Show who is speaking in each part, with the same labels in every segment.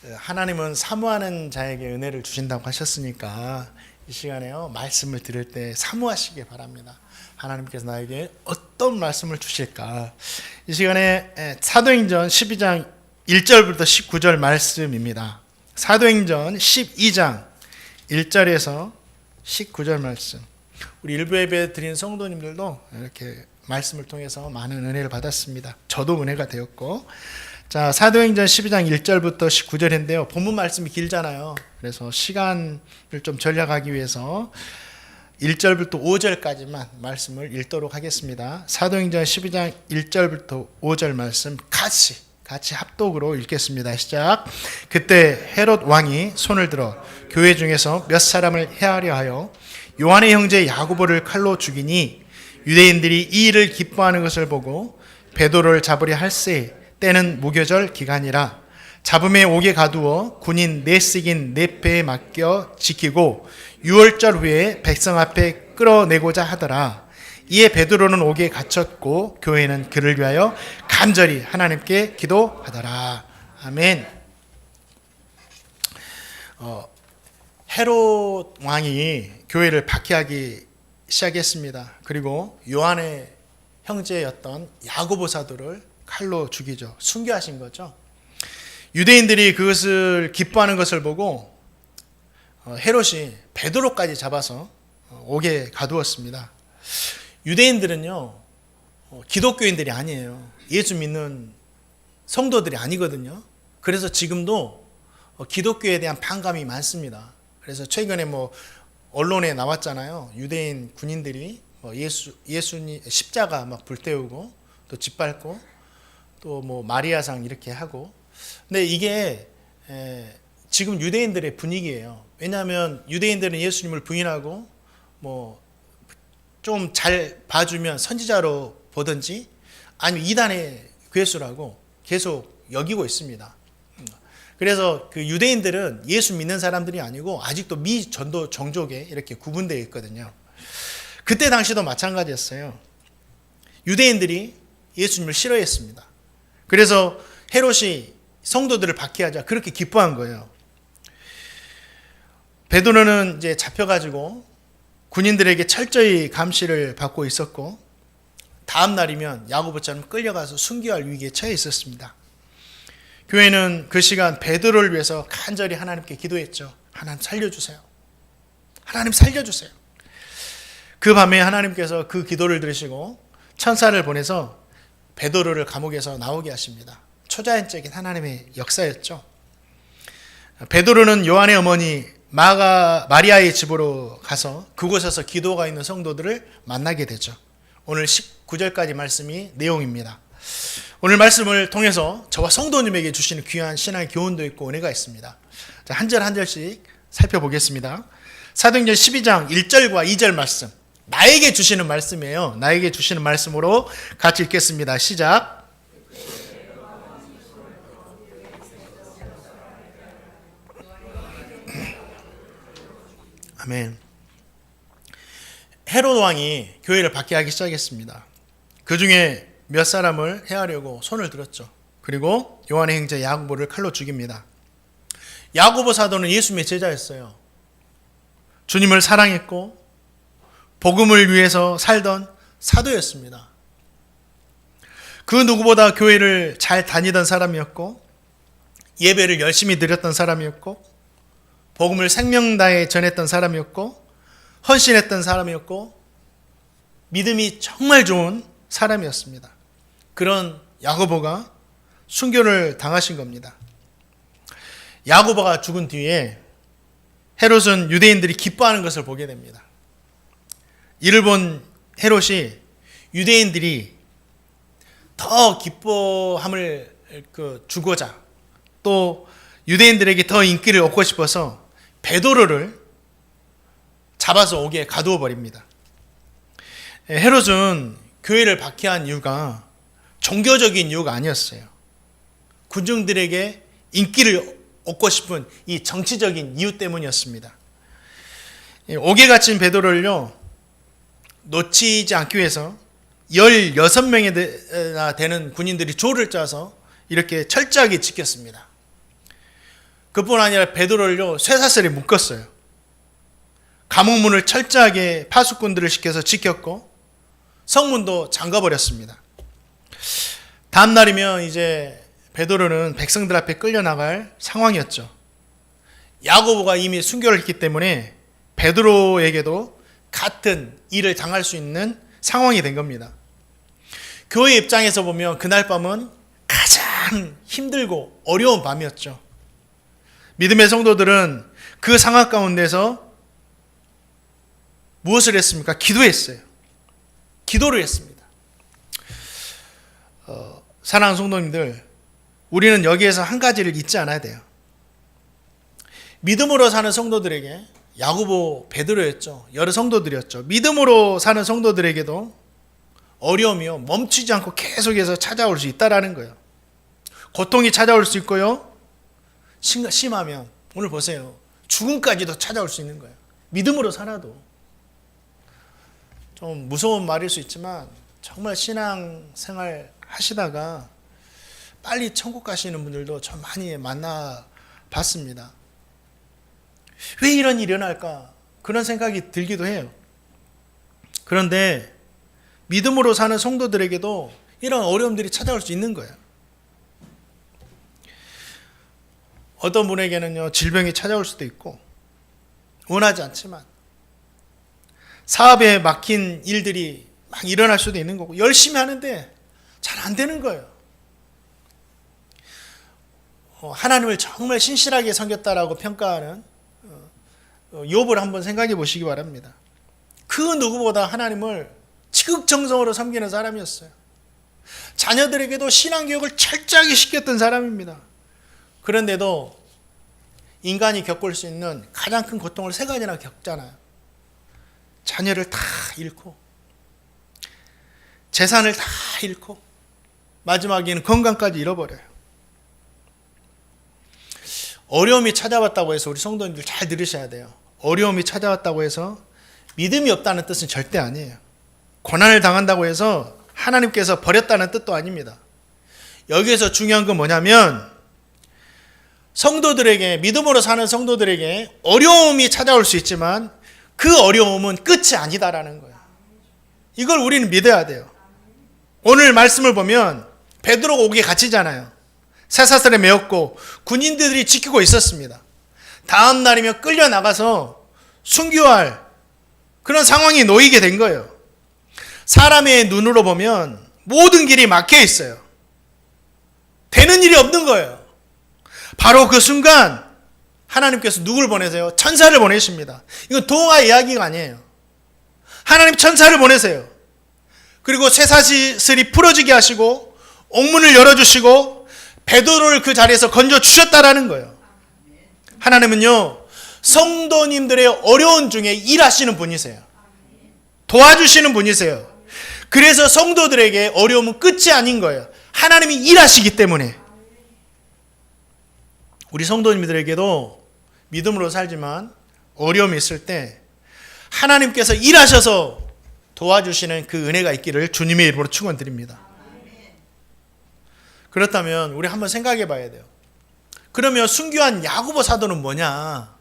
Speaker 1: 하나님은 사모하는 자에게 은혜를 주신다고 하셨으니까 이 시간에요 말씀을 들을 때 사모하시길 바랍니다. 하나님께서 나에게 어떤 말씀을 주실까? 이 시간에 사도행전 12장 1절부터 19절 말씀입니다. 사도행전 12장 1절에서 19절 말씀. 우리 일부 예배 드린 성도님들도 이렇게 말씀을 통해서 많은 은혜를 받았습니다. 저도 은혜가 되었고, 자, 사도행전 12장 1절부터 19절인데요. 본문 말씀이 길잖아요. 그래서 시간을 좀 절약하기 위해서 1절부터 5절까지만 말씀을 읽도록 하겠습니다. 사도행전 12장 1절부터 5절 말씀 같이 합독으로 읽겠습니다. 시작. 그때 헤롯 왕이 손을 들어 교회 중에서 몇 사람을 해하려 하여 요한의 형제 야고보를 칼로 죽이니 유대인들이 이 일을 기뻐하는 것을 보고 베드로를 잡으려 할세. 때는 무교절 기간이라 잡음에 옥에 가두어 군인 넷씩인 넷배에 맡겨 지키고 6월절 후에 백성 앞에 끌어내고자 하더라. 이에 베드로는 옥에 갇혔고 교회는 그를 위하여 간절히 하나님께 기도하더라. 아멘. 헤롯 왕이 교회를 박해하기 시작했습니다. 그리고 요한의 형제였던 야고보 사도를 칼로 죽이죠. 순교하신 거죠. 유대인들이 그것을 기뻐하는 것을 보고 헤롯이 베드로까지 잡아서 옥에 가두었습니다. 유대인들은요, 기독교인들이 아니에요. 예수 믿는 성도들이 아니거든요. 그래서 지금도 기독교에 대한 반감이 많습니다. 그래서 최근에 언론에 나왔잖아요. 유대인 군인들이 예수님 십자가 막 불태우고 또 짓밟고 또 마리아상 이렇게 하고. 근데 이게 지금 유대인들의 분위기예요. 왜냐하면 유대인들은 예수님을 부인하고 좀 잘 봐주면 선지자로 보든지 아니면 이단의 괴수라고 계속 여기고 있습니다. 그래서 그 유대인들은 예수 믿는 사람들이 아니고 아직도 미전도 종족에 이렇게 구분되어 있거든요. 그때 당시도 마찬가지였어요. 유대인들이 예수님을 싫어했습니다. 그래서 헤롯이 성도들을 박해하자 그렇게 기뻐한 거예요. 베드로는 이제 잡혀가지고 군인들에게 철저히 감시를 받고 있었고, 다음 날이면 야고보처럼 끌려가서 순교할 위기에 처해 있었습니다. 교회는 그 시간 베드로를 위해서 간절히 하나님께 기도했죠. 하나님 살려주세요. 하나님 살려주세요. 그 밤에 하나님께서 그 기도를 들으시고 천사를 보내서 베드로를 감옥에서 나오게 하십니다. 초자연적인 하나님의 역사였죠. 베드로는 요한의 어머니 마리아의 집으로 가서 그곳에서 기도가 있는 성도들을 만나게 되죠. 오늘 19절까지 말씀이 내용입니다. 오늘 말씀을 통해서 저와 성도님에게 주시는 귀한 신앙의 교훈도 있고 은혜가 있습니다. 자, 한 절 한 절씩 살펴보겠습니다. 사도행전 12장 1절과 2절 말씀, 나에게 주시는 말씀이에요. 나에게 주시는 말씀으로 같이 읽겠습니다. 시작. 아멘. 헤롯 왕이 교회를 박해하기 시작했습니다. 그 중에 몇 사람을 해하려고 손을 들었죠. 그리고 요한의 형제 야고보를 칼로 죽입니다. 야고보 사도는 예수님의 제자였어요. 주님을 사랑했고 복음을 위해서 살던 사도였습니다. 그 누구보다 교회를 잘 다니던 사람이었고 예배를 열심히 드렸던 사람이었고 복음을 생명 다해 전했던 사람이었고 헌신했던 사람이었고 믿음이 정말 좋은 사람이었습니다. 그런 야고보가 순교를 당하신 겁니다. 야고보가 죽은 뒤에 헤롯은 유대인들이 기뻐하는 것을 보게 됩니다. 이를 본 헤롯이 유대인들이 더 기뻐함을 주고자 또 유대인들에게 더 인기를 얻고 싶어서 베드로를 잡아서 옥에 가두어 버립니다. 헤롯은 교회를 박해한 이유가 종교적인 이유가 아니었어요. 군중들에게 인기를 얻고 싶은 이 정치적인 이유 때문이었습니다. 옥에 갇힌 베드로를요 놓치지 않기 위해서 16명이나 되는 군인들이 조를 짜서 이렇게 철저하게 지켰습니다. 그뿐 아니라 베드로를요 쇠사슬에 묶었어요. 감옥문을 철저하게 파수꾼들을 시켜서 지켰고 성문도 잠가버렸습니다. 다음 날이면 이제 베드로는 백성들 앞에 끌려나갈 상황이었죠. 야고보가 이미 순교를 했기 때문에 베드로에게도 같은 일을 당할 수 있는 상황이 된 겁니다. 교회 입장에서 보면 그날 밤은 가장 힘들고 어려운 밤이었죠. 믿음의 성도들은 그 상황 가운데서 무엇을 했습니까? 기도했어요. 기도를 했습니다. 사랑하는 성도님들, 우리는 여기에서 한 가지를 잊지 않아야 돼요. 믿음으로 사는 성도들에게, 야고보, 베드로였죠. 여러 성도들이었죠. 믿음으로 사는 성도들에게도 어려움이요 멈추지 않고 계속해서 찾아올 수 있다라는 거예요. 고통이 찾아올 수 있고요. 심하면 오늘 보세요. 죽음까지도 찾아올 수 있는 거예요. 믿음으로 살아도. 좀 무서운 말일 수 있지만 정말 신앙생활 하시다가 빨리 천국 가시는 분들도 참 많이 만나봤습니다. 왜 이런 일이 일어날까? 그런 생각이 들기도 해요. 그런데 믿음으로 사는 성도들에게도 이런 어려움들이 찾아올 수 있는 거예요. 어떤 분에게는요 질병이 찾아올 수도 있고 원하지 않지만 사업에 막힌 일들이 막 일어날 수도 있는 거고 열심히 하는데 잘 안 되는 거예요. 하나님을 정말 신실하게 섬겼다라고 평가하는 욥을 한번 생각해 보시기 바랍니다. 그 누구보다 하나님을 지극정성으로 섬기는 사람이었어요. 자녀들에게도 신앙교육을 철저하게 시켰던 사람입니다. 그런데도 인간이 겪을 수 있는 가장 큰 고통을 세 가지나 겪잖아요. 자녀를 다 잃고 재산을 다 잃고 마지막에는 건강까지 잃어버려요. 어려움이 찾아왔다고 해서 우리 성도님들 잘 들으셔야 돼요. 어려움이 찾아왔다고 해서 믿음이 없다는 뜻은 절대 아니에요. 고난을 당한다고 해서 하나님께서 버렸다는 뜻도 아닙니다. 여기에서 중요한 건 뭐냐면 성도들에게, 믿음으로 사는 성도들에게 어려움이 찾아올 수 있지만 그 어려움은 끝이 아니다라는 거예요. 이걸 우리는 믿어야 돼요. 오늘 말씀을 보면 베드로가 옥에 갇히잖아요. 쇠사슬에 매었고 군인들이 지키고 있었습니다. 다음 날이면 끌려나가서 순교할 그런 상황이 놓이게 된 거예요. 사람의 눈으로 보면 모든 길이 막혀 있어요. 되는 일이 없는 거예요. 바로 그 순간 하나님께서 누굴 보내세요? 천사를 보내십니다. 이건 동화 이야기가 아니에요. 하나님 천사를 보내세요. 그리고 쇠사슬이 풀어지게 하시고 옥문을 열어주시고 베드로를 그 자리에서 건져주셨다라는 거예요. 하나님은요 성도님들의 어려운 중에 일하시는 분이세요. 도와주시는 분이세요. 그래서 성도들에게 어려움은 끝이 아닌 거예요. 하나님이 일하시기 때문에. 우리 성도님들에게도 믿음으로 살지만 어려움이 있을 때 하나님께서 일하셔서 도와주시는 그 은혜가 있기를 주님의 이름으로 축원드립니다. 그렇다면 우리 한번 생각해 봐야 돼요. 그러면 순교한 야고보 사도는 뭐냐?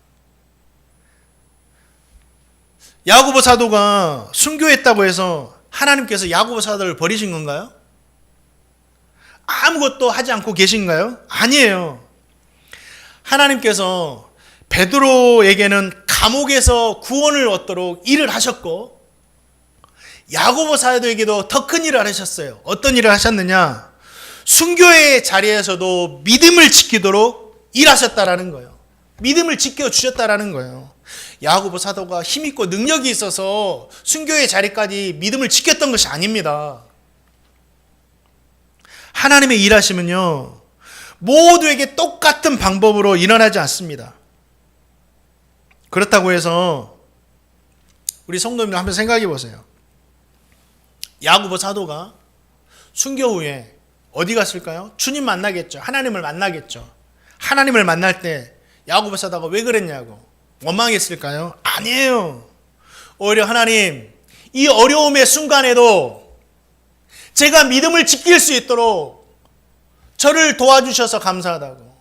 Speaker 1: 야고보 사도가 순교했다고 해서 하나님께서 야고보 사도를 버리신 건가요? 아무것도 하지 않고 계신가요? 아니에요. 하나님께서 베드로에게는 감옥에서 구원을 얻도록 일을 하셨고 야고보 사도에게도 더 큰 일을 하셨어요. 어떤 일을 하셨느냐? 순교의 자리에서도 믿음을 지키도록 일하셨다라는 거예요. 믿음을 지켜주셨다라는 거예요. 야고보 사도가 힘있고 능력이 있어서 순교의 자리까지 믿음을 지켰던 것이 아닙니다. 하나님의 일하심은요 모두에게 똑같은 방법으로 일어나지 않습니다. 그렇다고 해서 우리 성도님들 한번 생각해 보세요. 야고보 사도가 순교 후에 어디 갔을까요? 주님 만나겠죠. 하나님을 만나겠죠. 하나님을 만날 때 야고보 사도가 왜 그랬냐고 원망했을까요? 아니에요. 오히려 하나님 이 어려움의 순간에도 제가 믿음을 지킬 수 있도록 저를 도와주셔서 감사하다고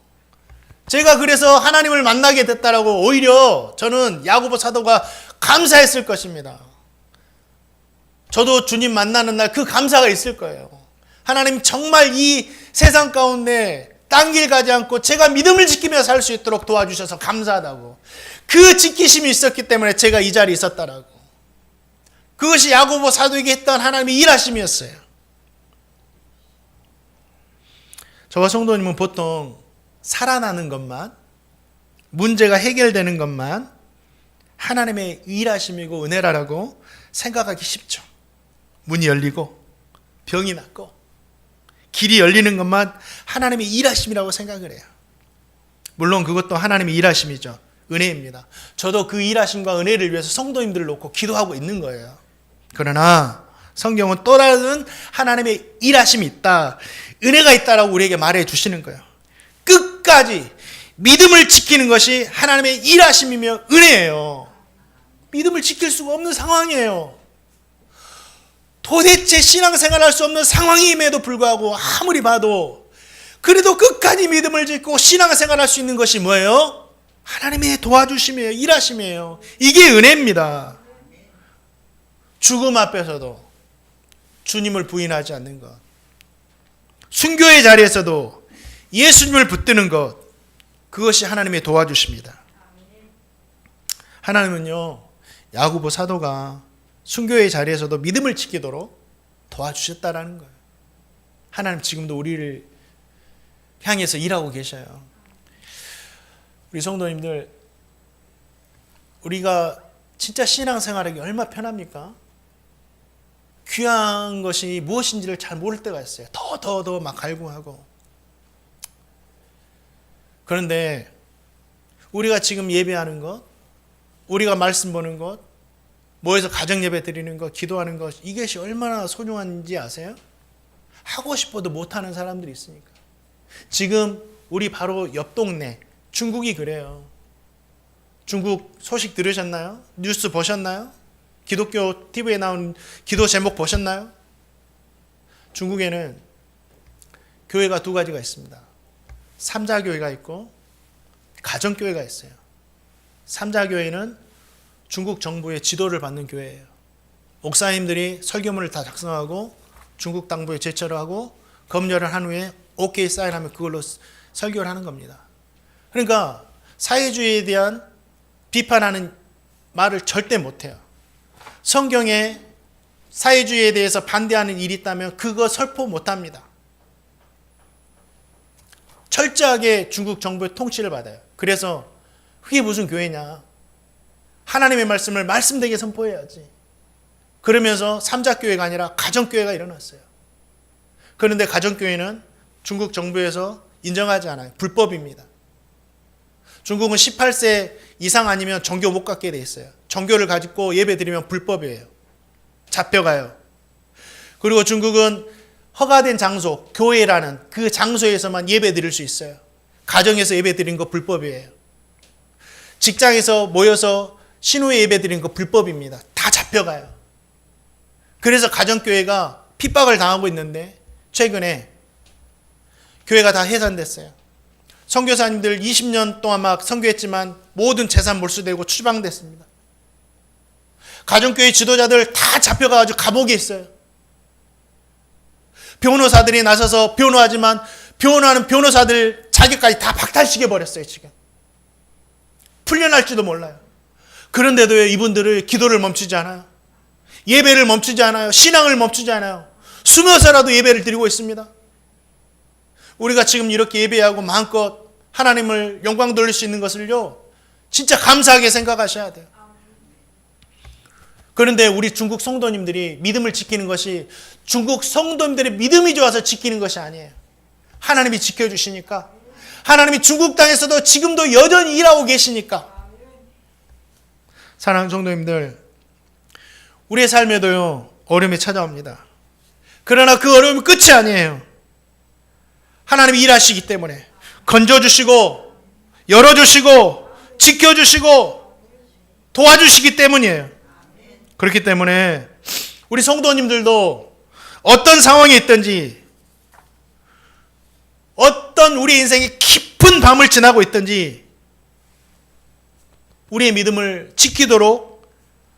Speaker 1: 제가 그래서 하나님을 만나게 됐다라고 오히려 저는 야고보 사도가 감사했을 것입니다. 저도 주님 만나는 날 그 감사가 있을 거예요. 하나님 정말 이 세상 가운데 딴 길 가지 않고 제가 믿음을 지키며 살 수 있도록 도와주셔서 감사하다고. 그 지키심이 있었기 때문에 제가 이 자리에 있었다라고. 그것이 야고보 사도에게 했던 하나님의 일하심이었어요. 저와 성도님은 보통 살아나는 것만, 문제가 해결되는 것만 하나님의 일하심이고 은혜라고 생각하기 쉽죠. 문이 열리고 병이 낫고 길이 열리는 것만 하나님의 일하심이라고 생각을 해요. 물론 그것도 하나님의 일하심이죠. 은혜입니다. 저도 그 일하심과 은혜를 위해서 성도님들을 놓고 기도하고 있는 거예요. 그러나 성경은 또 다른 하나님의 일하심이 있다, 은혜가 있다라고 우리에게 말해 주시는 거예요. 끝까지 믿음을 지키는 것이 하나님의 일하심이며 은혜예요. 믿음을 지킬 수가 없는 상황이에요. 도대체 신앙생활할 수 없는 상황임에도 불구하고 아무리 봐도 그래도 끝까지 믿음을 짓고 신앙생활할 수 있는 것이 뭐예요? 하나님의 도와주심이에요. 일하심이에요. 이게 은혜입니다. 죽음 앞에서도 주님을 부인하지 않는 것, 순교의 자리에서도 예수님을 붙드는 것, 그것이 하나님의 도와주십니다. 하나님은요, 야고보 사도가 순교의 자리에서도 믿음을 지키도록 도와주셨다라는 거예요. 하나님 지금도 우리를 향해서 일하고 계셔요. 우리 성도님들, 우리가 진짜 신앙생활하기 얼마나 편합니까? 귀한 것이 무엇인지를 잘 모를 때가 있어요. 더 막 갈구하고. 그런데 우리가 지금 예배하는 것, 우리가 말씀 보는 것, 모여서 가정 예배 드리는 것, 기도하는 것, 이것이 얼마나 소중한지 아세요? 하고 싶어도 못하는 사람들이 있으니까. 지금 우리 바로 옆 동네 중국이 그래요. 중국 소식 들으셨나요? 뉴스 보셨나요? 기독교 TV에 나온 기도 제목 보셨나요? 중국에는 교회가 두 가지가 있습니다. 삼자교회가 있고 가정교회가 있어요. 삼자교회는 중국 정부의 지도를 받는 교회예요. 목사님들이 설교문을 다 작성하고 중국 당부에 제출을 하고 검열을 한 후에 오케이 사인하면 그걸로 설교를 하는 겁니다. 그러니까 사회주의에 대한 비판하는 말을 절대 못해요. 성경에 사회주의에 대해서 반대하는 일이 있다면 그거 설포 못합니다. 철저하게 중국 정부의 통치를 받아요. 그래서 그게 무슨 교회냐. 하나님의 말씀을 말씀되게 선포해야지. 그러면서 삼자교회가 아니라 가정교회가 일어났어요. 그런데 가정교회는 중국 정부에서 인정하지 않아요. 불법입니다. 중국은 18세 이상 아니면 정교 못 갖게 돼 있어요. 정교를 가지고 예배 드리면 불법이에요. 잡혀가요. 그리고 중국은 허가된 장소, 교회라는 그 장소에서만 예배 드릴 수 있어요. 가정에서 예배 드리는 거 불법이에요. 직장에서 모여서 신우회 예배 드리는 거 불법입니다. 다 잡혀가요. 그래서 가정교회가 핍박을 당하고 있는데 최근에 교회가 다 해산됐어요. 선교사님들 20년 동안 막 선교했지만 모든 재산 몰수되고 추방됐습니다. 가정교회 지도자들 다 잡혀가지고 감옥에 있어요. 변호사들이 나서서 변호하지만 변호하는 변호사들 자격까지 다 박탈시켜버렸어요. 지금 풀려날지도 몰라요. 그런데도 이분들을 기도를 멈추지 않아요. 예배를 멈추지 않아요. 신앙을 멈추지 않아요. 숨어서라도 예배를 드리고 있습니다. 우리가 지금 이렇게 예배하고 마음껏 하나님을 영광 돌릴 수 있는 것을요, 진짜 감사하게 생각하셔야 돼요. 그런데 우리 중국 성도님들이 믿음을 지키는 것이 중국 성도님들의 믿음이 좋아서 지키는 것이 아니에요. 하나님이 지켜주시니까, 하나님이 중국 땅에서도 지금도 여전히 일하고 계시니까. 사랑하는 성도님들, 우리의 삶에도요 어려움이 찾아옵니다. 그러나 그 어려움이 끝이 아니에요. 하나님이 일하시기 때문에 건져주시고 열어주시고 지켜주시고 도와주시기 때문이에요. 그렇기 때문에 우리 성도님들도 어떤 상황이 있든지, 어떤 우리 인생의 깊은 밤을 지나고 있든지 우리의 믿음을 지키도록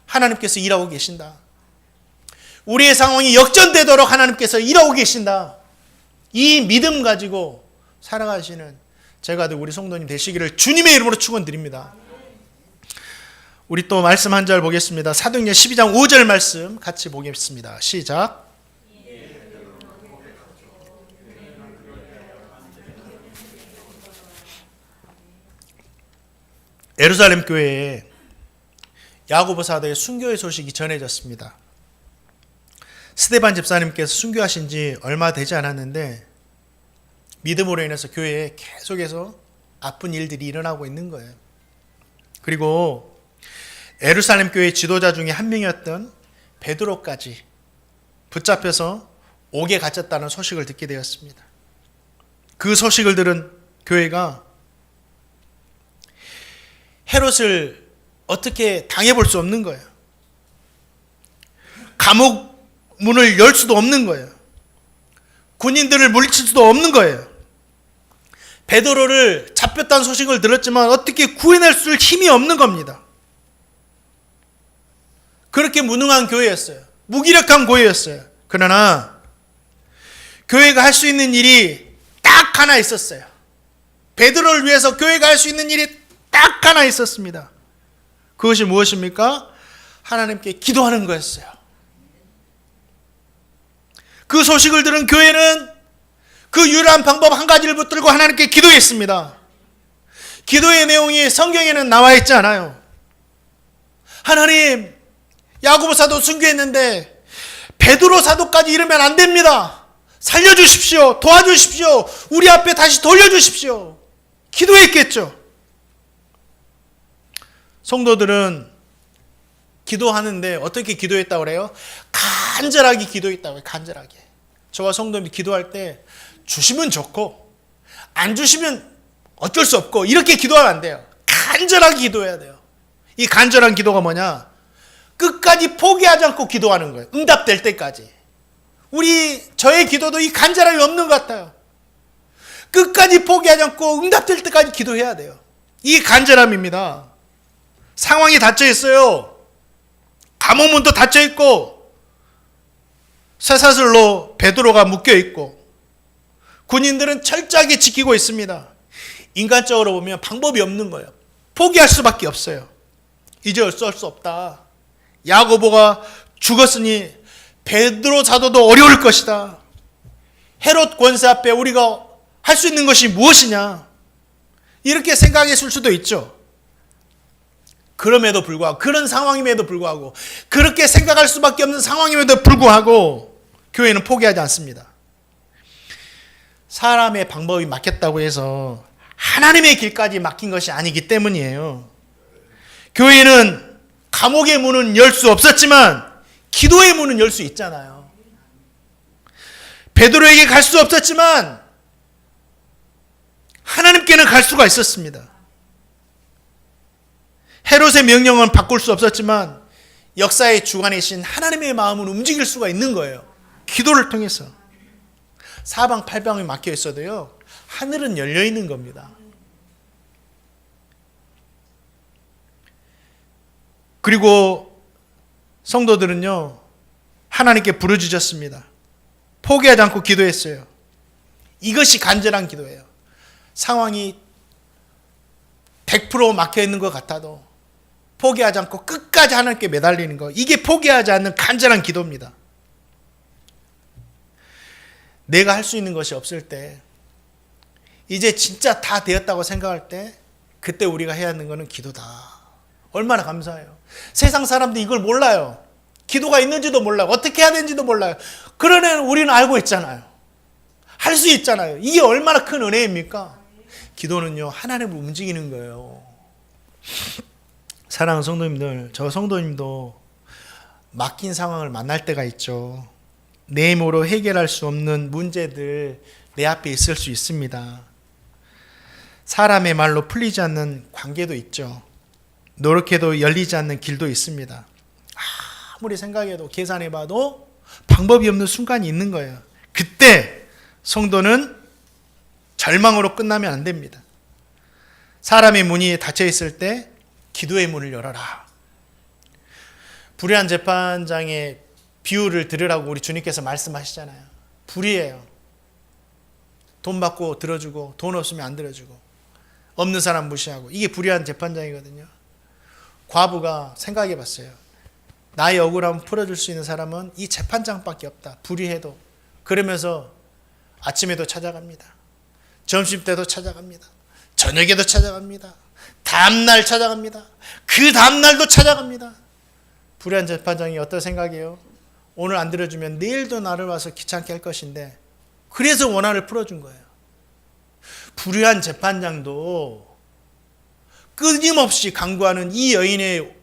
Speaker 1: 하나님께서 일하고 계신다. 우리의 상황이 역전되도록 하나님께서 일하고 계신다. 이 믿음 가지고 살아가시는 제가 우리 성도님 되시기를 주님의 이름으로 축원드립니다. 우리 또 말씀 한 절 보겠습니다. 사도행전 12장 5절 말씀 같이 보겠습니다. 시작. 예루살렘 교회에 야고보 사도의 순교의 소식이 전해졌습니다. 스데반 집사님께서 순교하신 지 얼마 되지 않았는데 믿음으로 인해서 교회에 계속해서 아픈 일들이 일어나고 있는 거예요. 그리고 예루살렘 교회 지도자 중에 한 명이었던 베드로까지 붙잡혀서 옥에 갇혔다는 소식을 듣게 되었습니다. 그 소식을 들은 교회가 헤롯을 어떻게 당해볼 수 없는 거예요. 감옥 문을 열 수도 없는 거예요. 군인들을 물리칠 수도 없는 거예요. 베드로를 잡혔다는 소식을 들었지만 어떻게 구해낼 수 힘이 없는 겁니다. 그렇게 무능한 교회였어요. 무기력한 교회였어요. 그러나 교회가 할 수 있는 일이 딱 하나 있었어요. 베드로를 위해서 교회가 할 수 있는 일이 딱 하나 있었습니다. 그것이 무엇입니까? 하나님께 기도하는 거였어요. 그 소식을 들은 교회는 그 유일한 방법 한 가지를 붙들고 하나님께 기도했습니다. 기도의 내용이 성경에는 나와 있지 않아요. 하나님, 야고보 사도 순교했는데 베드로 사도까지 이러면 안 됩니다. 살려주십시오. 도와주십시오. 우리 앞에 다시 돌려주십시오. 기도했겠죠. 성도들은 기도하는데 어떻게 기도했다고 그래요? 간절하게 기도했다고 해요. 간절하게. 저와 성도님이 기도할 때 주시면 좋고 안 주시면 어쩔 수 없고 이렇게 기도하면 안 돼요. 간절하게 기도해야 돼요. 이 간절한 기도가 뭐냐? 끝까지 포기하지 않고 기도하는 거예요. 응답될 때까지. 저의 기도도 이 간절함이 없는 것 같아요. 끝까지 포기하지 않고 응답될 때까지 기도해야 돼요. 이 간절함입니다. 상황이 닫혀 있어요. 감옥문도 닫혀 있고 쇠사슬로 베드로가 묶여 있고 군인들은 철저하게 지키고 있습니다. 인간적으로 보면 방법이 없는 거예요. 포기할 수밖에 없어요. 이제 어쩔 수 없다. 야고보가 죽었으니 베드로 사도도 어려울 것이다. 헤롯 권세 앞에 우리가 할 수 있는 것이 무엇이냐? 이렇게 생각했을 수도 있죠. 그럼에도 불구하고, 그런 상황임에도 불구하고, 그렇게 생각할 수밖에 없는 상황임에도 불구하고 교회는 포기하지 않습니다. 사람의 방법이 막혔다고 해서 하나님의 길까지 막힌 것이 아니기 때문이에요. 교회는 감옥의 문은 열 수 없었지만 기도의 문은 열 수 있잖아요. 베드로에게 갈 수 없었지만 하나님께는 갈 수가 있었습니다. 헤롯의 명령은 바꿀 수 없었지만 역사의 주관이신 하나님의 마음은 움직일 수가 있는 거예요. 기도를 통해서. 사방팔방이 막혀 있어도요, 하늘은 열려 있는 겁니다. 그리고 성도들은요, 하나님께 부르짖었습니다. 포기하지 않고 기도했어요. 이것이 간절한 기도예요. 상황이 100% 막혀 있는 것 같아도 포기하지 않고 끝까지 하나님께 매달리는 것, 이게 포기하지 않는 간절한 기도입니다. 내가 할 수 있는 것이 없을 때, 이제 진짜 다 되었다고 생각할 때, 그때 우리가 해야 하는 것은 기도다. 얼마나 감사해요. 세상 사람들이 이걸 몰라요. 기도가 있는지도 몰라요. 어떻게 해야 되는지도 몰라요. 그러나 우리는 알고 있잖아요. 할 수 있잖아요. 이게 얼마나 큰 은혜입니까? 기도는요, 하나님을 움직이는 거예요. 사랑하는 성도님들, 저 성도님도 막힌 상황을 만날 때가 있죠. 내 힘으로 해결할 수 없는 문제들 내 앞에 있을 수 있습니다. 사람의 말로 풀리지 않는 관계도 있죠. 노력해도 열리지 않는 길도 있습니다. 아무리 생각해도 계산해봐도 방법이 없는 순간이 있는 거예요. 그때 성도는 절망으로 끝나면 안 됩니다. 사람의 문이 닫혀 있을 때 기도의 문을 열어라. 불의한 재판장의 비유를 들으라고 우리 주님께서 말씀하시잖아요. 불의해요. 돈 받고 들어주고 돈 없으면 안 들어주고 없는 사람 무시하고, 이게 불의한 재판장이거든요. 과부가 생각해 봤어요. 나의 억울함 풀어줄 수 있는 사람은 이 재판장밖에 없다. 불의해도. 그러면서 아침에도 찾아갑니다. 점심때도 찾아갑니다. 저녁에도 찾아갑니다. 다음날 찾아갑니다. 그 다음날도 찾아갑니다. 불의한 재판장이 어떤 생각이에요? 오늘 안 들어주면 내일도 나를 와서 귀찮게 할 것인데, 그래서 원한을 풀어준 거예요. 불의한 재판장도 끊임없이 간구하는 이 여인의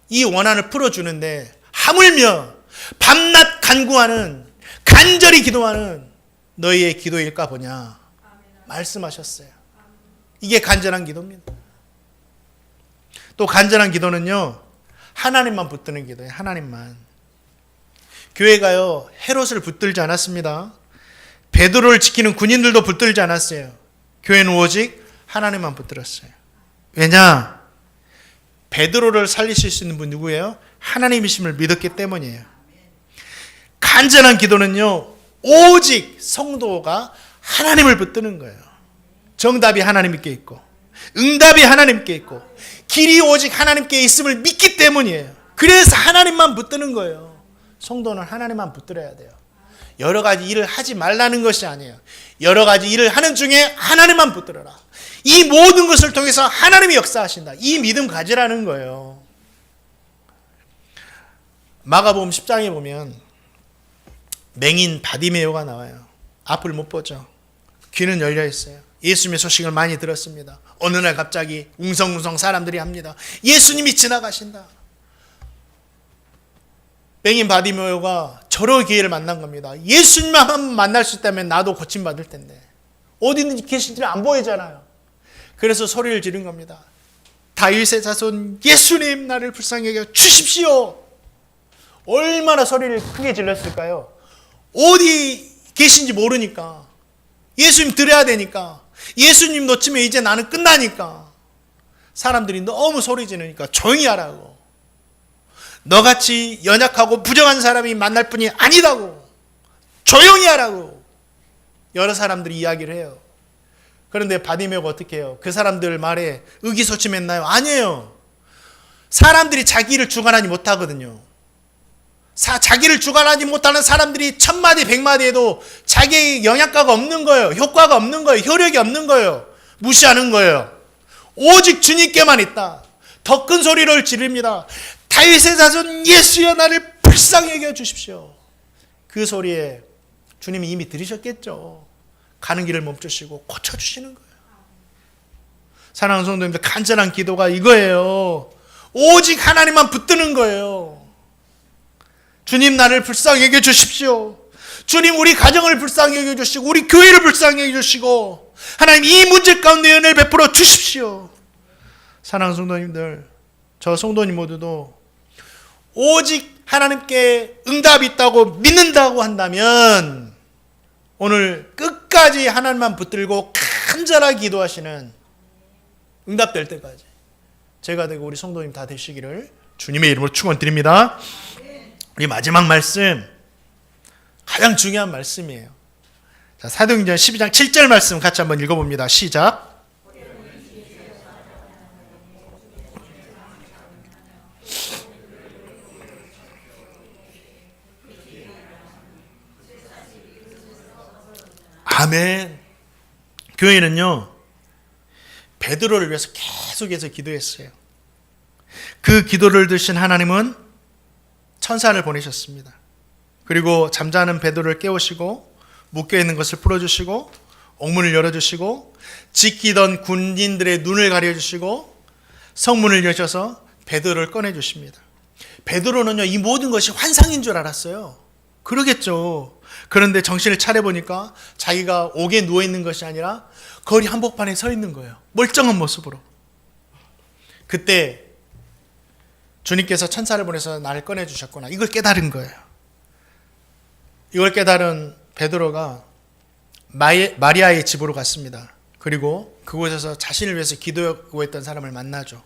Speaker 1: 이 원한을 풀어주는데, 하물며 밤낮 간구하는, 간절히 기도하는 너희의 기도일까 보냐 말씀하셨어요. 이게 간절한 기도입니다. 또 간절한 기도는요, 하나님만 붙드는 기도예요. 하나님만. 교회가요, 헤롯을 붙들지 않았습니다. 베드로를 지키는 군인들도 붙들지 않았어요. 교회는 오직 하나님만 붙들었어요. 왜냐? 베드로를 살리실 수 있는 분 누구예요? 하나님이심을 믿었기 때문이에요. 간절한 기도는요, 오직 성도가 하나님을 붙드는 거예요. 정답이 하나님께 있고 응답이 하나님께 있고 길이 오직 하나님께 있음을 믿기 때문이에요. 그래서 하나님만 붙드는 거예요. 성도는 하나님만 붙들어야 돼요. 여러 가지 일을 하지 말라는 것이 아니에요. 여러 가지 일을 하는 중에 하나님만 붙들어라. 이 모든 것을 통해서 하나님이 역사하신다. 이 믿음 가지라는 거예요. 마가복음 10장에 보면 맹인 바디메오가 나와요. 앞을 못 보죠. 귀는 열려 있어요. 예수님의 소식을 많이 들었습니다. 어느 날 갑자기 웅성웅성 사람들이 합니다. 예수님이 지나가신다. 맹인 바디메오가 저런 기회를 만난 겁니다. 예수님만 만날 수 있다면 나도 고침받을 텐데 어디 있는지 계신지는 안 보이잖아요. 그래서 소리를 지른 겁니다. 다윗의 자손 예수님, 나를 불쌍히 여겨 주십시오. 얼마나 소리를 크게 질렀을까요? 어디 계신지 모르니까, 예수님 들어야 되니까, 예수님 놓치면 이제 나는 끝나니까 사람들이 너무 소리 지르니까 조용히 하라고, 너같이 연약하고 부정한 사람이 만날 뿐이 아니다고, 조용히 하라고 여러 사람들이 이야기를 해요. 그런데 바디메오가 어떻게 해요? 그 사람들 말에 의기소침했나요? 아니에요. 사람들이 자기를 주관하지 못하거든요. 자기를 주관하지 못하는 사람들이 1000마디 100마디 해도 자기의 영향가가 없는 거예요. 효과가 없는 거예요. 효력이 없는 거예요. 무시하는 거예요. 오직 주님께만 있다. 더 큰 소리를 지릅니다. 다윗의 자손 예수여, 나를 불쌍히 여겨 주십시오. 그 소리에 주님이 이미 들으셨겠죠. 가는 길을 멈추시고 고쳐주시는 거예요. 사랑하는 성도님들, 간절한 기도가 이거예요. 오직 하나님만 붙드는 거예요. 주님, 나를 불쌍히 여겨 주십시오. 주님, 우리 가정을 불쌍히 여겨 주시고 우리 교회를 불쌍히 여겨 주시고 하나님, 이 문제 가운데 은혜를 베풀어 주십시오. 사랑하는 성도님들, 저 성도님 모두도 오직 하나님께 응답이 있다고 믿는다고 한다면 오늘 끝까지 하나님만 붙들고 간절하게 기도하시는, 응답될 때까지 제가 되고 우리 성도님 다 되시기를 주님의 이름으로 축원드립니다. 우리 마지막 말씀, 가장 중요한 말씀이에요. 자, 사도행전 12장 7절 말씀 같이 한번 읽어봅니다. 시작. 아멘. 교회는요, 베드로를 위해서 계속해서 기도했어요. 그 기도를 들으신 하나님은 천사를 보내셨습니다. 그리고 잠자는 베드로를 깨우시고 묶여있는 것을 풀어주시고 옥문을 열어주시고 지키던 군인들의 눈을 가려주시고 성문을 여셔서 베드로를 꺼내주십니다. 베드로는요, 이 모든 것이 환상인 줄 알았어요. 그러겠죠. 그런데 정신을 차려보니까 자기가 옥에 누워있는 것이 아니라 거리 한복판에 서 있는 거예요. 멀쩡한 모습으로. 그때 주님께서 천사를 보내서 나를 꺼내주셨구나, 이걸 깨달은 거예요. 이걸 깨달은 베드로가 마리아의 집으로 갔습니다. 그리고 그곳에서 자신을 위해서 기도하고 했던 사람을 만나죠.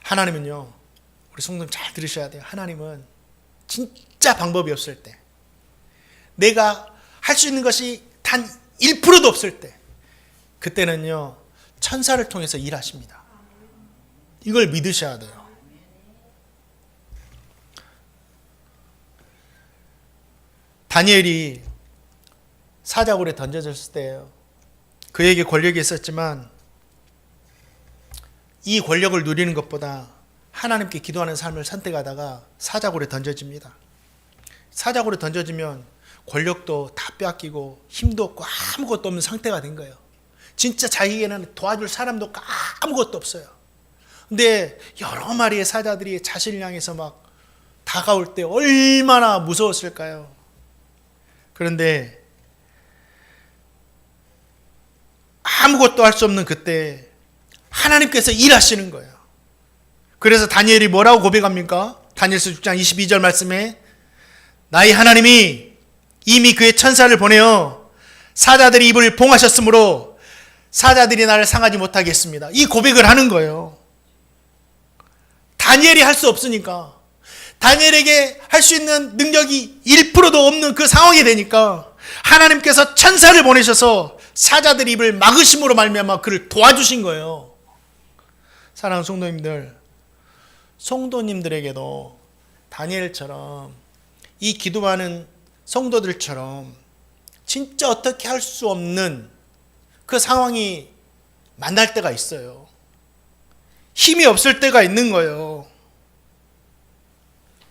Speaker 1: 하나님은요, 우리 성도님 잘 들으셔야 돼요. 하나님은 진짜 방법이 없을 때, 내가 할 수 있는 것이 단 1%도 없을 때, 그때는요 천사를 통해서 일하십니다. 이걸 믿으셔야 돼요. 다니엘이 사자굴에 던져졌을 때예요. 그에게 권력이 있었지만 이 권력을 누리는 것보다 하나님께 기도하는 삶을 선택하다가 사자굴에 던져집니다. 사자굴에 던져지면 권력도 다 빼앗기고 힘도 없고 아무것도 없는 상태가 된 거예요. 진짜 자기에게는 도와줄 사람도 아무것도 없어요. 근데 여러 마리의 사자들이 자신을 향해서 막 다가올 때 얼마나 무서웠을까요? 그런데 아무것도 할 수 없는 그때 하나님께서 일하시는 거예요. 그래서 다니엘이 뭐라고 고백합니까? 다니엘서 6장 22절 말씀에 나의 하나님이 이미 그의 천사를 보내어 사자들의 입을 봉하셨으므로 사자들이 나를 상하지 못하게 했습니다. 이 고백을 하는 거예요. 다니엘이 할 수 없으니까, 다니엘에게 할 수 있는 능력이 1%도 없는 그 상황이 되니까 하나님께서 천사를 보내셔서 사자들의 입을 막으심으로 말미암아 그를 도와주신 거예요. 사랑하는 성도님들, 성도님들에게도 다니엘처럼 이 기도하는 성도들처럼 진짜 어떻게 할 수 없는 그 상황이 만날 때가 있어요. 힘이 없을 때가 있는 거예요.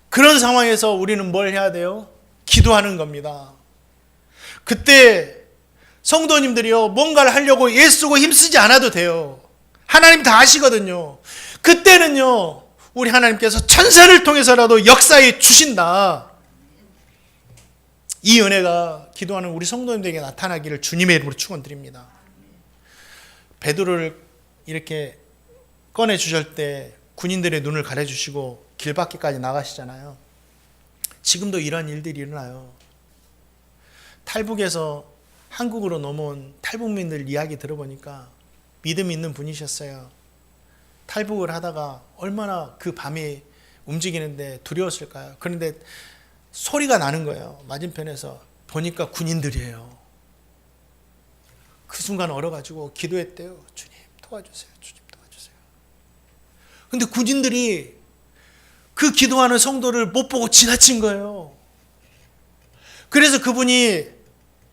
Speaker 1: 그런 상황에서 우리는 뭘 해야 돼요? 기도하는 겁니다. 그때 성도님들이요, 뭔가를 하려고 애쓰고 힘쓰지 않아도 돼요. 하나님 다 아시거든요. 그때는요, 우리 하나님께서 천사를 통해서라도 역사해 주신다. 이 은혜가 기도하는 우리 성도님들에게 나타나기를 주님의 이름으로 축원드립니다. 베드로를 이렇게 꺼내 주실 때 군인들의 눈을 가려주시고 길 밖에까지 나가시잖아요. 지금도 이런 일들이 일어나요. 탈북에서 한국으로 넘어온 탈북민들 이야기 들어보니까 믿음 있는 분이셨어요. 탈북을 하다가 얼마나 그 밤에 움직이는데 두려웠을까요? 그런데 소리가 나는 거예요. 맞은편에서 보니까 군인들이에요. 그 순간 얼어가지고 기도했대요. 주님 도와주세요. 주님 도와주세요. 근데 군인들이 그 기도하는 성도를 못 보고 지나친 거예요. 그래서 그분이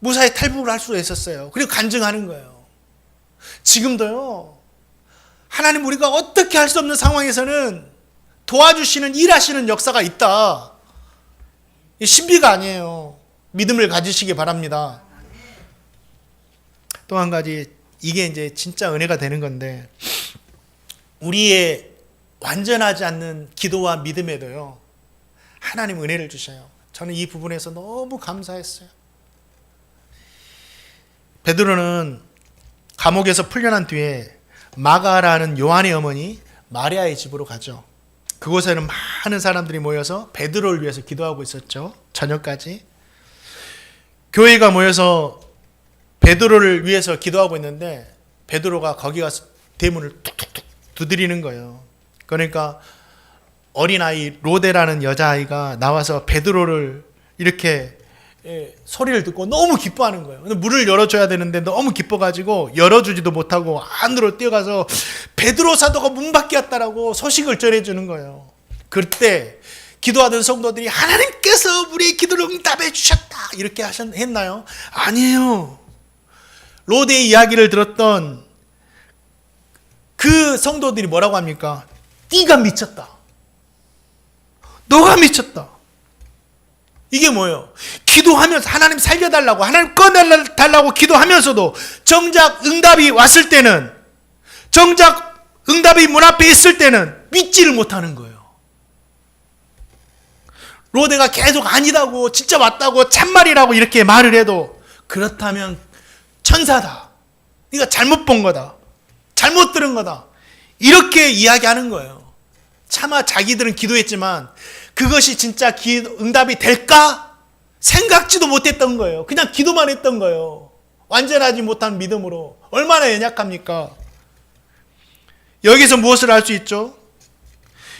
Speaker 1: 무사히 탈북을 할 수 있었어요. 그리고 간증하는 거예요. 지금도요, 하나님 우리가 어떻게 할 수 없는 상황에서는 도와주시는, 일하시는 역사가 있다. 신비가 아니에요. 믿음을 가지시기 바랍니다. 또 한 가지, 이게 이제 진짜 은혜가 되는 건데, 우리의 완전하지 않는 기도와 믿음에도요, 하나님 은혜를 주셔요. 저는 이 부분에서 너무 감사했어요. 베드로는 감옥에서 풀려난 뒤에 마가라는 요한의 어머니 마리아의 집으로 가죠. 그곳에는 많은 사람들이 모여서 베드로를 위해서 기도하고 있었죠. 저녁까지. 교회가 모여서 베드로를 위해서 기도하고 있는데 베드로가 거기 가서 대문을 툭툭툭 두드리는 거예요. 그러니까 어린아이 로데라는 여자아이가 나와서 베드로를 이렇게 소리를 듣고 너무 기뻐하는 거예요. 문을 열어줘야 되는데 너무 기뻐가지고 열어주지도 못하고 안으로 뛰어가서 베드로 사도가 문 밖에 왔다라고 소식을 전해주는 거예요. 그때 기도하던 성도들이 하나님께서 우리의 기도를 응답해 주셨다 이렇게 했나요? 아니에요. 로데의 이야기를 들었던 그 성도들이 뭐라고 합니까? 네가 미쳤다. 너가 미쳤다. 이게 뭐예요? 기도하면서 하나님 살려달라고, 하나님 꺼내달라고 기도하면서도 정작 응답이 왔을 때는, 정작 응답이 문 앞에 있을 때는 믿지를 못하는 거예요. 로데가 계속 아니다고, 진짜 왔다고, 참말이라고 이렇게 말을 해도 그렇다면 천사다. 네가 잘못 본 거다. 잘못 들은 거다. 이렇게 이야기하는 거예요. 차마 자기들은 기도했지만 그것이 진짜 응답이 될까? 생각지도 못했던 거예요. 그냥 기도만 했던 거예요. 완전하지 못한 믿음으로 얼마나 연약합니까? 여기서 무엇을 알 수 있죠?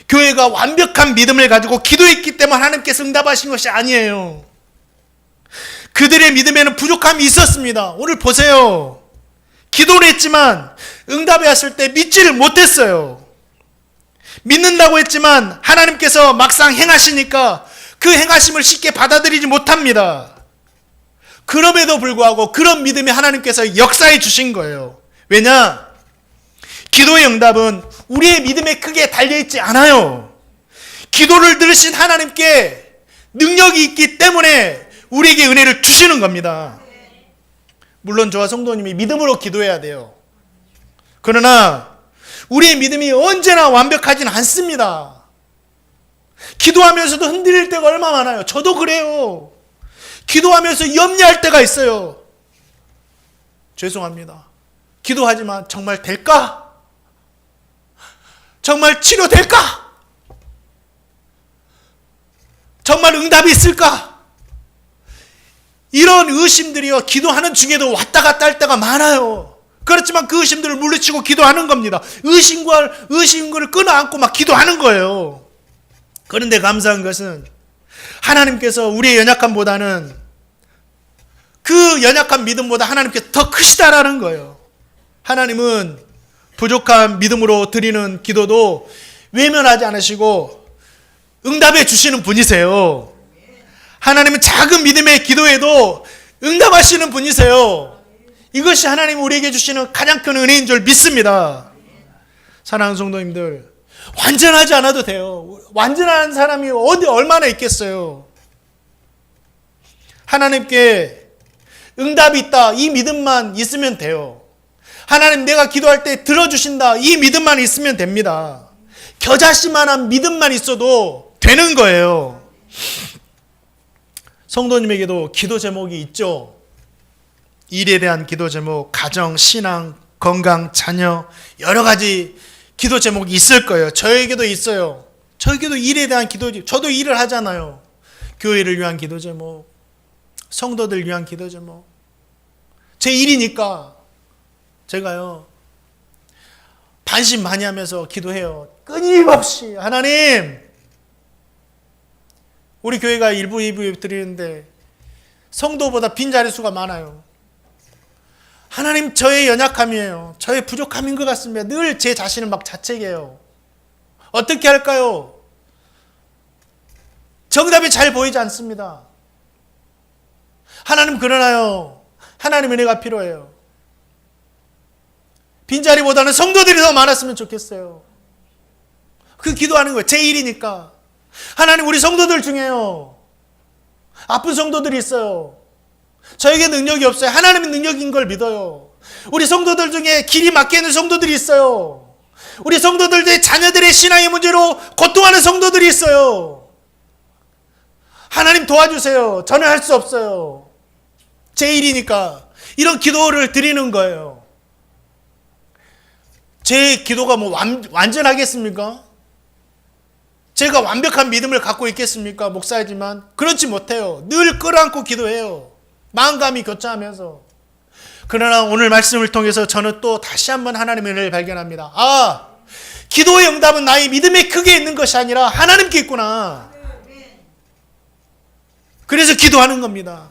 Speaker 1: 교회가 완벽한 믿음을 가지고 기도했기 때문에 하나님께서 응답하신 것이 아니에요. 그들의 믿음에는 부족함이 있었습니다. 오늘 보세요. 기도를 했지만 응답이 왔을 때 믿지를 못했어요. 믿는다고 했지만 하나님께서 막상 행하시니까 그 행하심을 쉽게 받아들이지 못합니다. 그럼에도 불구하고 그런 믿음이 하나님께서 역사해 주신 거예요. 왜냐? 기도의 응답은 우리의 믿음에 크게 달려있지 않아요. 기도를 들으신 하나님께 능력이 있기 때문에 우리에게 은혜를 주시는 겁니다. 물론 저와 성도님이 믿음으로 기도해야 돼요. 그러나 우리의 믿음이 언제나 완벽하진 않습니다. 기도하면서도 흔들릴 때가 얼마나 많아요. 저도 그래요. 기도하면서 염려할 때가 있어요. 죄송합니다. 기도하지만 정말 될까? 정말 치료될까? 정말 응답이 있을까? 이런 의심들이요, 기도하는 중에도 왔다 갔다 할 때가 많아요. 그렇지만 그 의심들을 물리치고 기도하는 겁니다. 의심을 끊어안고 막 기도하는 거예요. 그런데 감사한 것은 하나님께서 우리의 연약함보다는 그 연약한 믿음보다 하나님께서 더 크시다라는 거예요. 하나님은 부족한 믿음으로 드리는 기도도 외면하지 않으시고 응답해 주시는 분이세요. 하나님은 작은 믿음의 기도에도 응답하시는 분이세요. 이것이 하나님이 우리에게 주시는 가장 큰 은혜인 줄 믿습니다. 사랑하는 성도님들, 완전하지 않아도 돼요. 완전한 사람이 어디 얼마나 있겠어요. 하나님께 응답이 있다, 이 믿음만 있으면 돼요. 하나님, 내가 기도할 때 들어주신다, 이 믿음만 있으면 됩니다. 겨자씨만한 믿음만 있어도 되는 거예요. 성도님에게도 기도 제목이 있죠. 일에 대한 기도 제목, 가정, 신앙, 건강, 자녀, 여러 가지 기도 제목이 있을 거예요. 저에게도 있어요. 저에게도 일에 대한 기도, 저도 일을 하잖아요. 교회를 위한 기도 제목, 성도들 위한 기도 제목. 제 일이니까 제가요, 반신 많이 하면서 기도해요. 끊임없이. 하나님, 우리 교회가 일부 예배 드리는데 성도보다 빈자릿수가 많아요. 하나님, 저의 연약함이에요. 저의 부족함인 것 같습니다. 늘 제 자신을 막 자책해요. 어떻게 할까요? 정답이 잘 보이지 않습니다. 하나님, 그러나요, 하나님 은혜가 필요해요. 빈자리보다는 성도들이 더 많았으면 좋겠어요. 그 기도하는 거예요. 제 일이니까. 하나님, 우리 성도들 중에요, 아픈 성도들이 있어요. 저에게 능력이 없어요. 하나님의 능력인 걸 믿어요. 우리 성도들 중에 길이 막혀 있는 성도들이 있어요. 우리 성도들 중에 자녀들의 신앙의 문제로 고통하는 성도들이 있어요. 하나님, 도와주세요. 저는 할 수 없어요. 제 일이니까. 이런 기도를 드리는 거예요. 제 기도가 뭐 완전하겠습니까? 제가 완벽한 믿음을 갖고 있겠습니까? 목사이지만 그렇지 못해요. 늘 끌어안고 기도해요. 마음감이 교차하면서. 그러나 오늘 말씀을 통해서 저는 또 다시 한번 하나님의 은혜를 발견합니다. 아, 기도의 응답은 나의 믿음에 크게 있는 것이 아니라 하나님께 있구나. 그래서 기도하는 겁니다.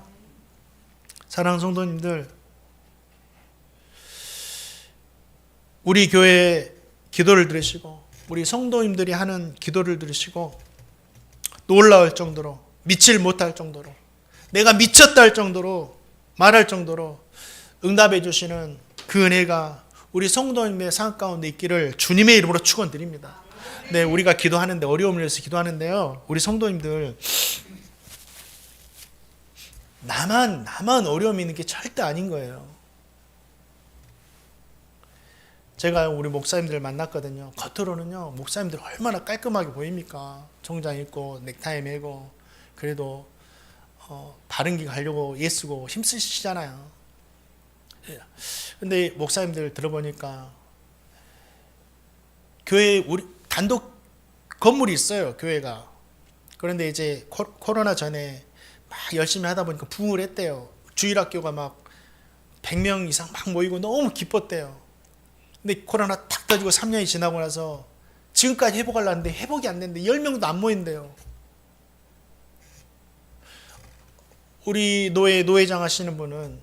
Speaker 1: 사랑하는 성도님들, 우리 교회의 기도를 들으시고 우리 성도님들이 하는 기도를 들으시고 놀라울 정도로, 믿질 못할 정도로, 내가 미쳤다 할 정도로, 말할 정도로 응답해 주시는 그 은혜가 우리 성도님의 삶 가운데 있기를 주님의 이름으로 축원드립니다. 네, 우리가 기도하는데, 어려움을 위해서 기도하는데요, 우리 성도님들, 나만 어려움이 있는 게 절대 아닌 거예요. 제가 우리 목사님들 만났거든요. 겉으로는요, 목사님들 얼마나 깔끔하게 보입니까? 정장 입고 넥타이 매고, 그래도 바른기 가려고 애쓰고 힘쓰시잖아요. 근데 목사님들 들어보니까 교회 우리 단독 건물이 있어요, 교회가. 그런데 이제 코로나 전에 막 열심히 하다 보니까 부흥을 했대요. 주일학교가 막 100명 이상 막 모이고 너무 기뻤대요. 근데 코로나 탁 터지고 3년이 지나고 나서 지금까지 회복하려는데 회복이 안 됐는데 10명도 안 모인대요. 우리 노회장 하시는 분은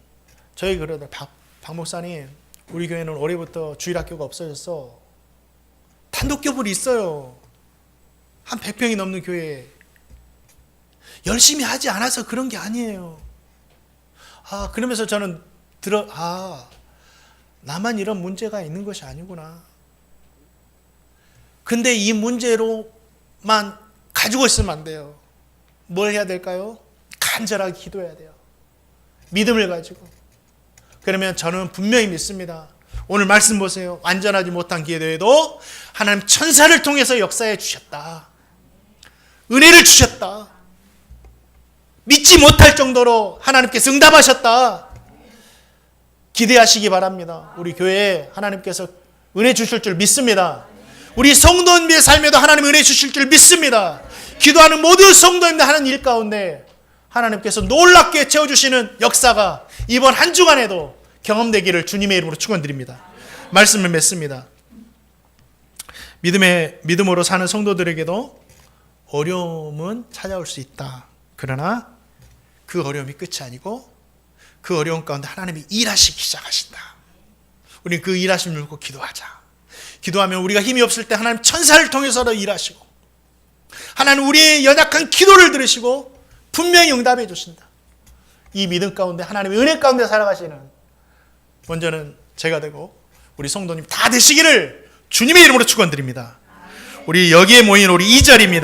Speaker 1: 저희 그러다 박 목사님, 우리 교회는 올해부터 주일학교가 없어졌어. 단독교불이 있어요. 한 100평이 넘는 교회에. 열심히 하지 않아서 그런 게 아니에요. 그러면서 저는 나만 이런 문제가 있는 것이 아니구나. 근데 이 문제로만 가지고 있으면 안 돼요. 뭘 해야 될까요? 간절하게 기도해야 돼요. 믿음을 가지고. 그러면 저는 분명히 믿습니다. 오늘 말씀 보세요. 완전하지 못한 기도에도 하나님 천사를 통해서 역사해 주셨다. 은혜를 주셨다. 믿지 못할 정도로 하나님께서 응답하셨다. 기대하시기 바랍니다. 우리 교회에 하나님께서 은혜 주실 줄 믿습니다. 우리 성도님의 삶에도 하나님 은혜 주실 줄 믿습니다. 기도하는 모든 성도님들 하는 일 가운데 하나님께서 놀랍게 채워주시는 역사가 이번 한 주간에도 경험되기를 주님의 이름으로 축원드립니다. 말씀을 맺습니다. 믿음으로 사는 성도들에게도 어려움은 찾아올 수 있다. 그러나 그 어려움이 끝이 아니고 그 어려움 가운데 하나님이 일하시기 시작하신다. 우리는 그 일하심을 믿고 기도하자. 기도하면 우리가 힘이 없을 때 하나님 천사를 통해서도 일하시고 하나님 우리의 연약한 기도를 들으시고 분명히 응답해 주신다. 이 믿음 가운데 하나님의 은혜 가운데 살아가시는 먼저는 제가 되고 우리 성도님 다 되시기를 주님의 이름으로 축원드립니다. 우리 여기에 모인 우리 2절입니다.